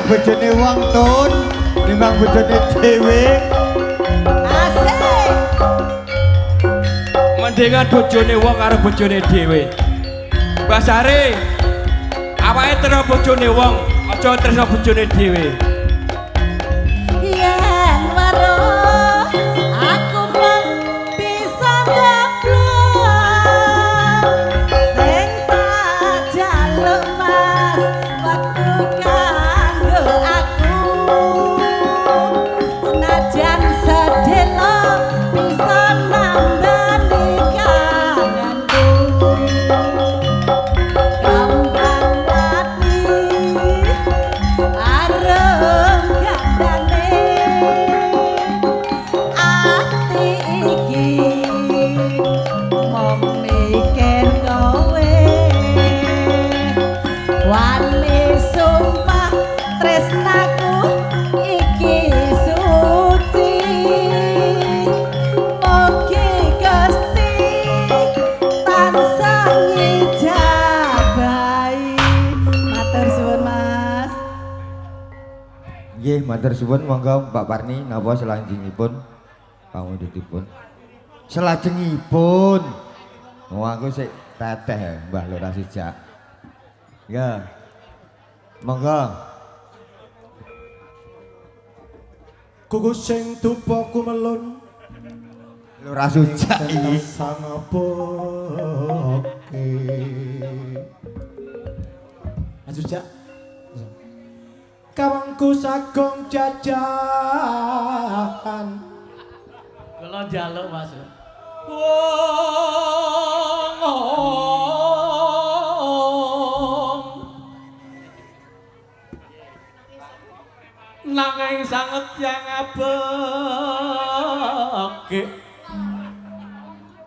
bojone wong tun nimbang bojone dhewe. Asik. Mendingan bojone wong karo bojone dhewe. Mbah Sari, awake tresno bojone wong, aja tresno bojone dhewe. Yen weruh aku mung bisa ngeblok sing tak jaluk Mas waktu kanggo aku senajan sedelo bisa nambani kangenku kambang ati arep gandane ati iki mong mikir kowe wani sumpah tresnaku iki suci mugi Gusti tansah ngijabahi matur suwun Mas. Nggih, matur suwun monggo Mbak Parni napa selajengipun pamundhutipun. Selajengipun. Oh aku sik teteh Mbah Lurah Sijak. Ya. Monggo. Kuku sing tupa kumelun Lurah Sijak iki. sang aboke. Sujak. Kawangku sagong jajahan. Kula njaluk Mas. Nanging sanget yang abeke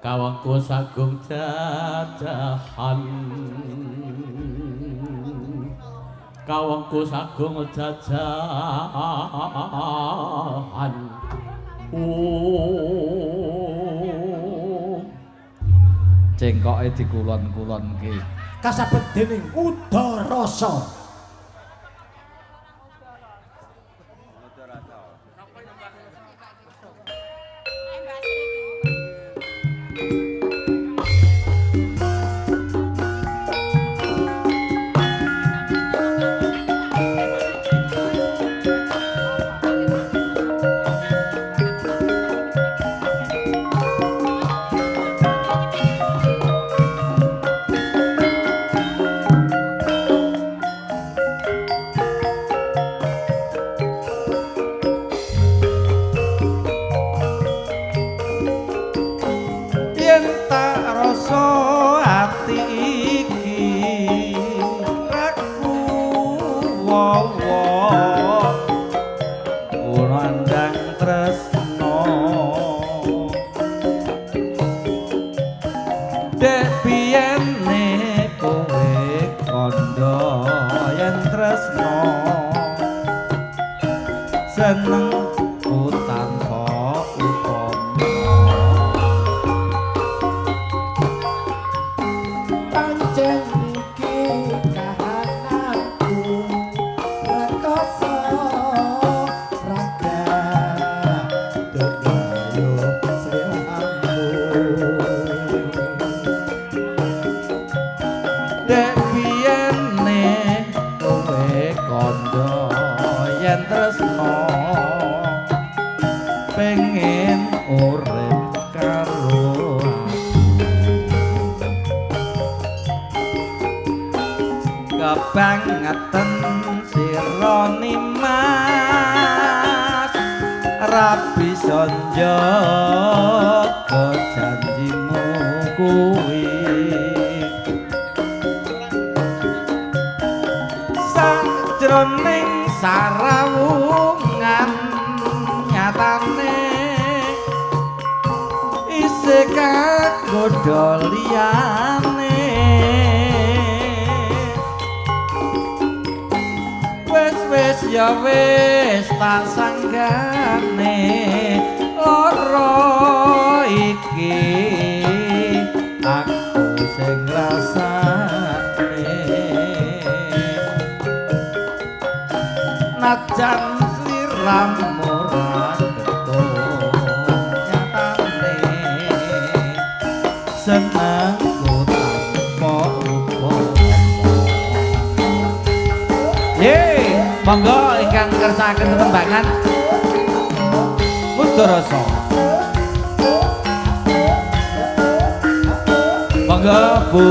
kawangku sagung jajahan kawangku sagung jajahan cengkoke dikulon-kulonke Kasabet dening Udarasa. rasa ati iki raku wawa kunandang tresno dek biyene kowe kandha yen tresno seneng tanpa upama pancen iki kahananku rekoso raga doyo sliramu dek biyene kowe kandha yen tresno pengen urip karo kebangetan sira Nimas rabi sonjaga janjimu kuwi sajroning sarawungan nyatane isih kagodha liyane wis ya wis tak sanggane lara iki aku sing rasane najan sliramu ora ketut nyatane senengku tanpa upama monggo ingkang kersakaken tetembangan Mudarasa monggo Bu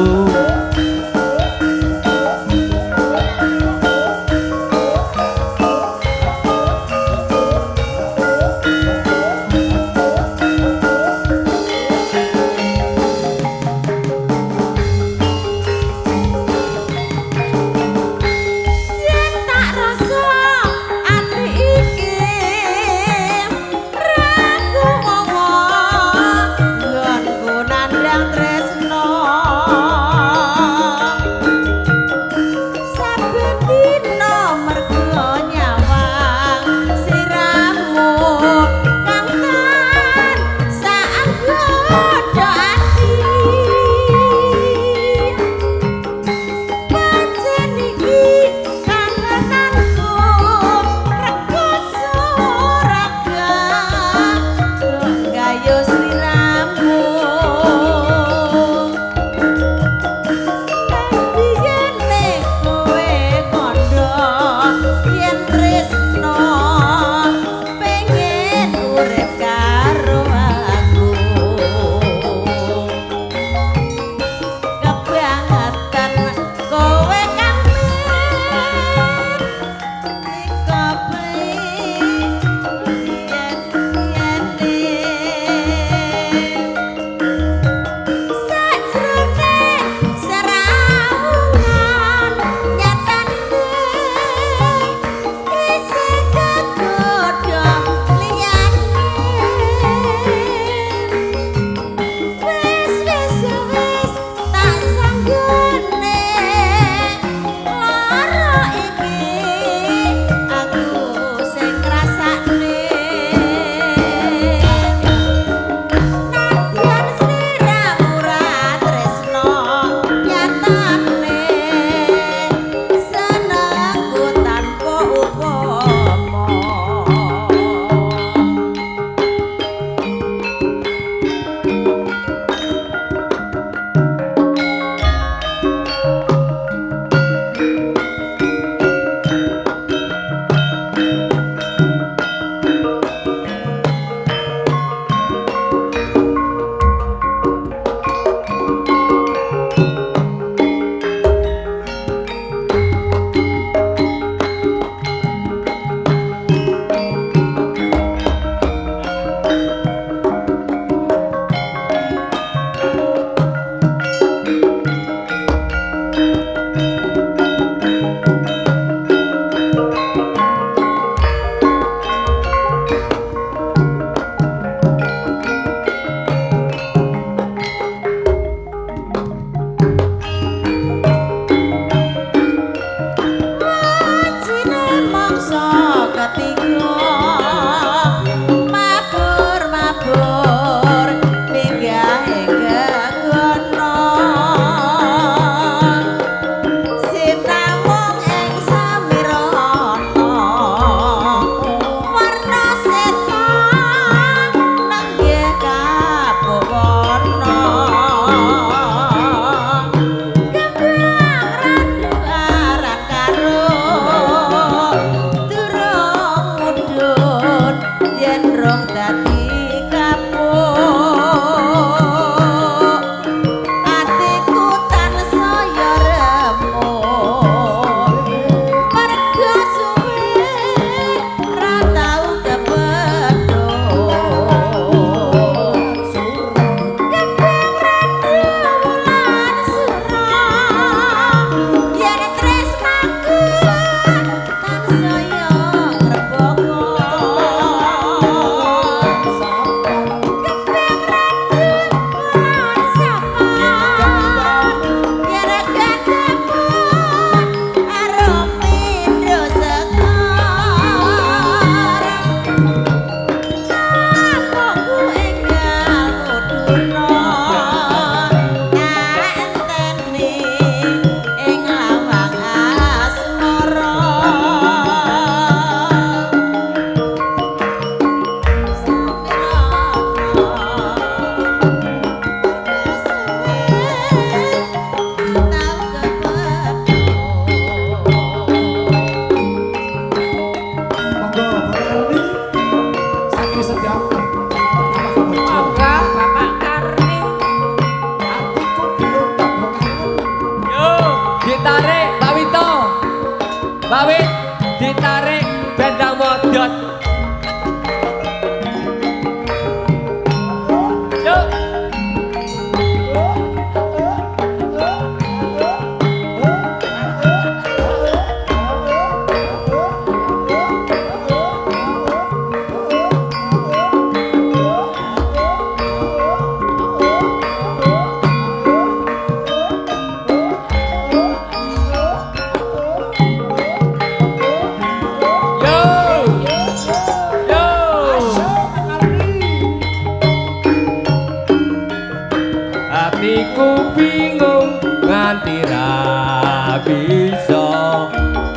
atiku bingung nganti ra bisa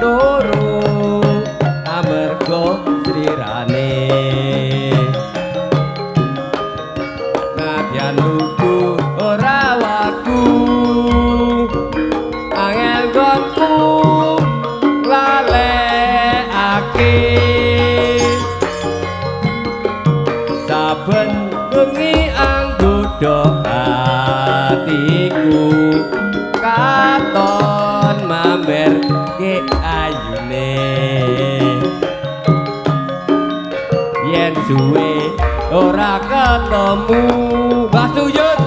turu amarga srirane nadyan lugu ora waku angel gonku lalekake saben bengi anggodo atiku katon mamer ke ayune yen suwe ora ketemu basuyut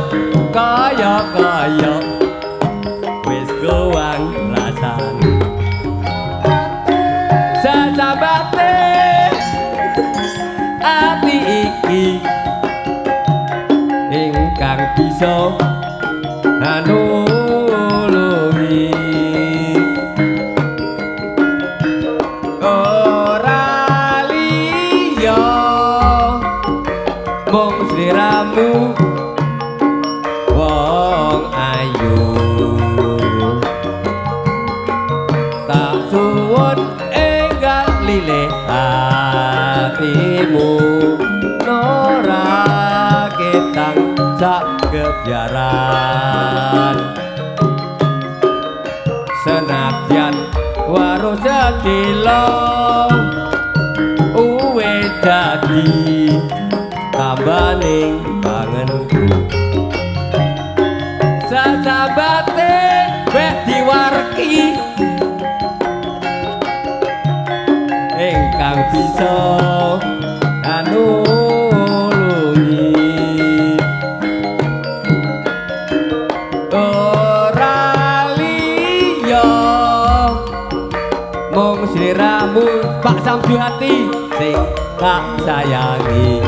kaya wis goang rasane sesabate ati iki ingkang bisa nulungi ora liya mung sliramu wong ayu tak suwun enggal lilih atimu nora ketang sak kebiaran senadyan waru sedilo uwe dadi tambaning kangenku sesabate weh diwarki ingkang bisa nulungi ora liya mung sliramu Pak Samsu Hati sing tak sayangi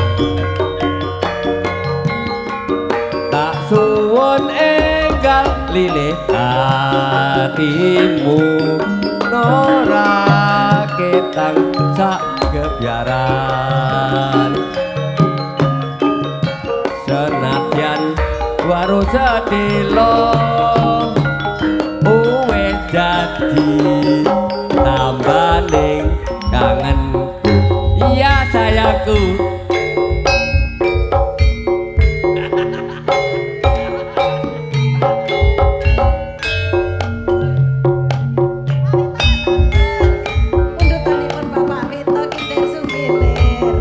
tak suwun enggal lilih atimu nora ketang sak kebiaran senadyan waru sedilo uwe dadi tambaning kangenku iya sayangku Undutanipun Bapak Vito Kinten Sumiter.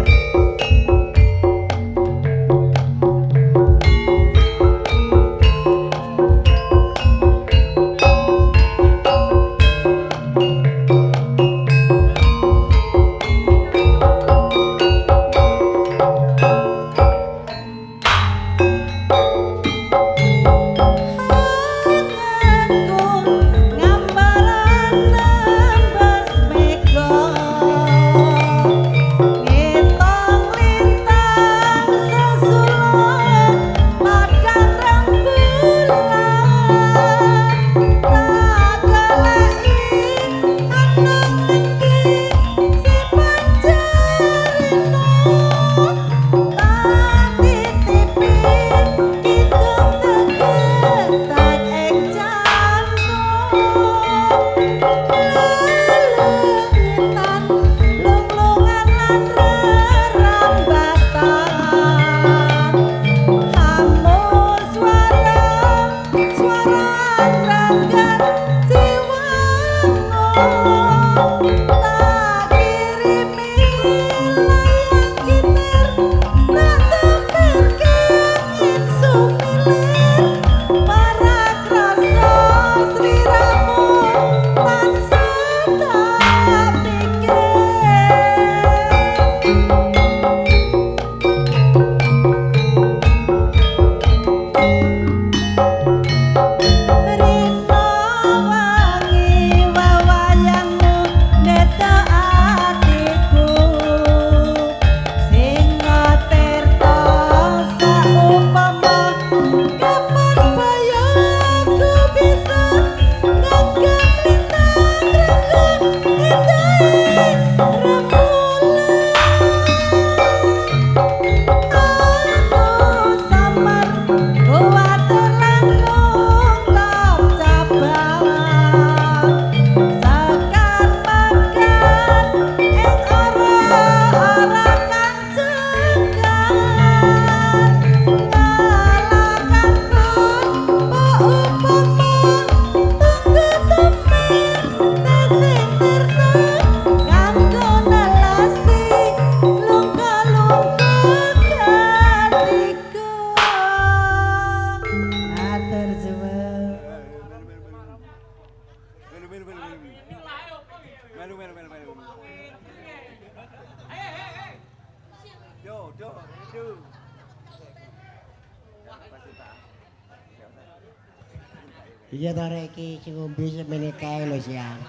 Iya to rek iki sing ngombe semene kae lho siang.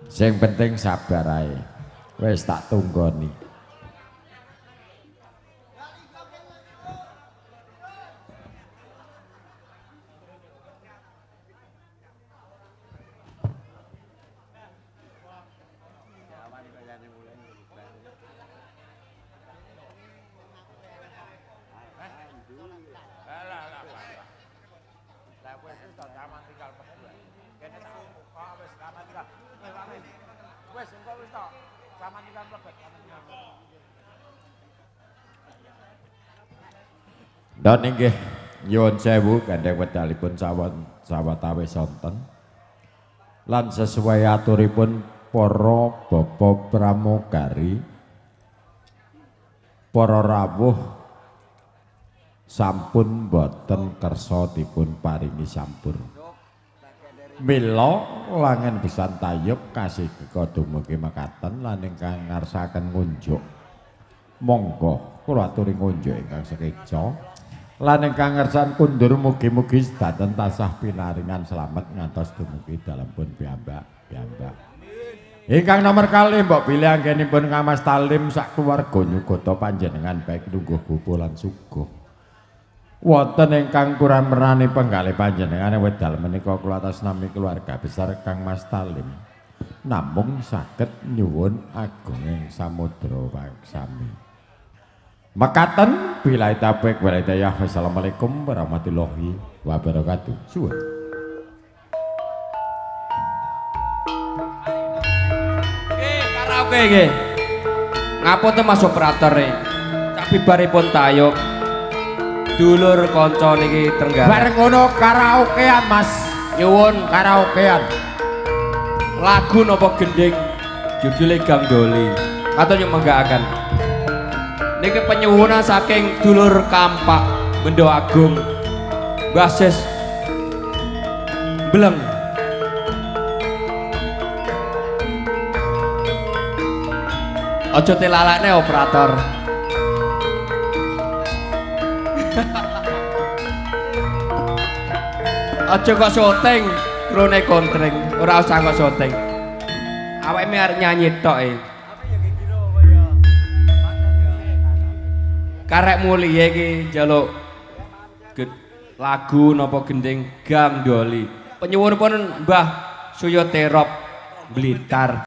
Sing penting sabar ae. Wis tak tunggoni. Dan inggih nyuwun sewu gandeng wedalipun sawetawis sonten lan sesuai aturipun para bapa pramugari para rawuh sampun boten kersa dipun paringi sampur mila langen pisan tayub kasih dumugi mekaten lan ingkang ngarsaken ngunjuk monggo kula aturi ngunjuk ingkang sekeca lan ingkang ngersan kundur mugi-mugi sedaten tasah pinaringan selamat ngantos dumugi dalem pun piyambak. Ingkang nomor kali mbok pilih anggenipun Ngamas Talim sak keluarga nyugata panjenengan baik lungguh bubu lan suguh. Wonten ingkang kurang merani penggalih panjenengan wedal menika kula atas nami keluarga besar Kang Mas Talim. Namung saged nyuwun agunging samudra waksami. Mekaten billahi taufiq wal hidayah. Wassalamualaikum warahmatullahi wabarakatuh. Suwun. Karaoke nggih. Ngapunten Mas operator e. Sabibaripun tayub. Dulur kanca niki Trenggalek. Bareng ngono karaokean Mas. Nyuwun Karaokean. lagu napa gending judule Gangdoli. Atau nyumenggakaken. Niki penyuwunan saking dulur Kampak Bendo Agung Basis Bleng. Aja telalakne operator. Aja kok syuting krone kontring, ora usah kok syuting. Awake arep nyanyi tok e. Karek muliye iki njaluk lagu napa gending Gangdoli. Penyuwunipun Mbah Suyo Terop Blitar.